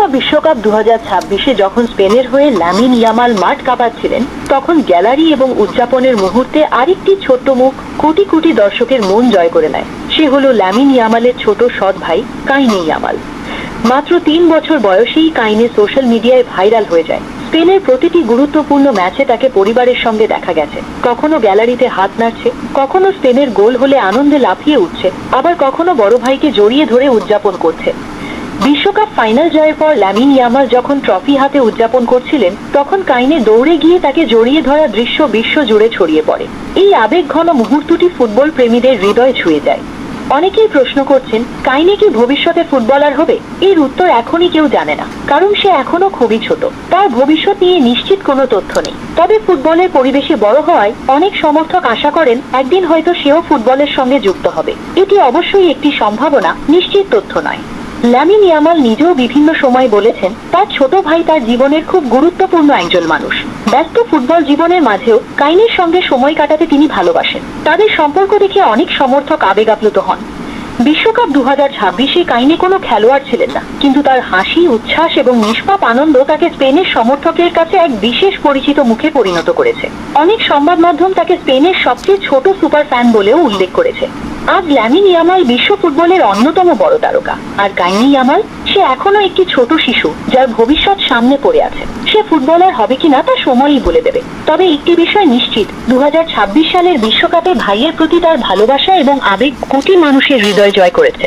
FIFA বিশ্বকাপ 2026-এ যখন স্পেনের হয়ে লামিন ইয়ামাল মাঠ কাঁপাচ্ছিলেন, তখন গ্যালারি এবং উদযাপনের মুহূর্তে আরেকটি ছোট্ট মুখ কোটি কোটি দর্শকের মন জয় করে নেয়। সে হলো লামিন ইয়ামালের ছোট সৎ ভাই কাইনে ইয়ামাল। মাত্র 3 বছর বয়সেই কাইনে সোশ্যাল মিডিয়ায় ভাইরাল হয়ে যায়। স্পেনের প্রতিটি গুরুত্বপূর্ণ ম্যাচে তাকে পরিবারের সঙ্গে দেখা গেছে। কখনো গ্যালারিতে হাত নাড়ছে, কখনো স্পেনের গোল হলে আনন্দে লাফিয়ে উঠছে, আবার কখনো বড় ভাইকে জড়িয়ে ধরে উদযাপন করছে। বিশ্বকাপ ফাইনাল জয়ের পর লামিন ইয়ামাল যখন ট্রফি হাতে উদযাপন করছিলেন, তখন কাইনে দৌড়ে গিয়ে তাকে জড়িয়ে ধরা দৃশ্য বিশ্ব জুড়ে ছড়িয়ে পড়ে। এই আবেগঘন মুহূর্তটি ফুটবল প্রেমীদের হৃদয় ছুঁয়ে যায়। অনেকেই প্রশ্ন করছেন, কাইনে কি ভবিষ্যতে ফুটবলার হবে? এর উত্তর এখনই কেউ জানে না, কারণ সে এখনো খুবই ছোট। তার ভবিষ্যৎ নিয়ে নিশ্চিত কোনো তথ্য নেই। তবে ফুটবলের পরিবেশে বড় হওয়ায় অনেক সমর্থক আশা করেন একদিন হয়তো সেও ফুটবলের সঙ্গে যুক্ত হবে। এটি অবশ্যই একটি সম্ভাবনা, নিশ্চিত তথ্য নয়। লামিন ইয়ামাল নিজেও বিভিন্ন সময় বলেছেন, তার ছোট ভাই তার জীবনের খুব গুরুত্বপূর্ণ একজন মানুষ। ব্যস্ত ফুটবল জীবনের মাঝেও কাইনের সঙ্গে সময় কাটাতে তিনি ভালোবাসেন। তাদের সম্পর্ক দেখে অনেক সমর্থক আবেগ আপ্লুত হন। বিশ্বকাপ 2026-এ কাইনে কোনো খেলোয়াড় ছিলেন না, কিন্তু তার হাসি, উচ্ছ্বাস এবং নিষ্পাপ আনন্দ তাকে স্পেনের সমর্থকের কাছে এক বিশেষ পরিচিত মুখে পরিণত করেছে। অনেক সংবাদ মাধ্যম তাকে স্পেনের সবচেয়ে ছোট সুপার ফ্যান বলেও উল্লেখ করেছে। আজ লামিন ইয়ামাল বিশ্ব ফুটবলের অন্যতম বড় তারকা, আর কাইনে ইয়ামাল সে এখনো একটি ছোট শিশু যার ভবিষ্যৎ সামনে পড়ে আছে। সে ফুটবলার হবে কিনা তা সময়ই বলে দেবে। তবে একটি বিষয় নিশ্চিত, 2026 সালের বিশ্বকাপে ভাইয়ের প্রতি তার ভালোবাসা এবং আবেগ কোটি মানুষের হৃদয় জয় করেছে।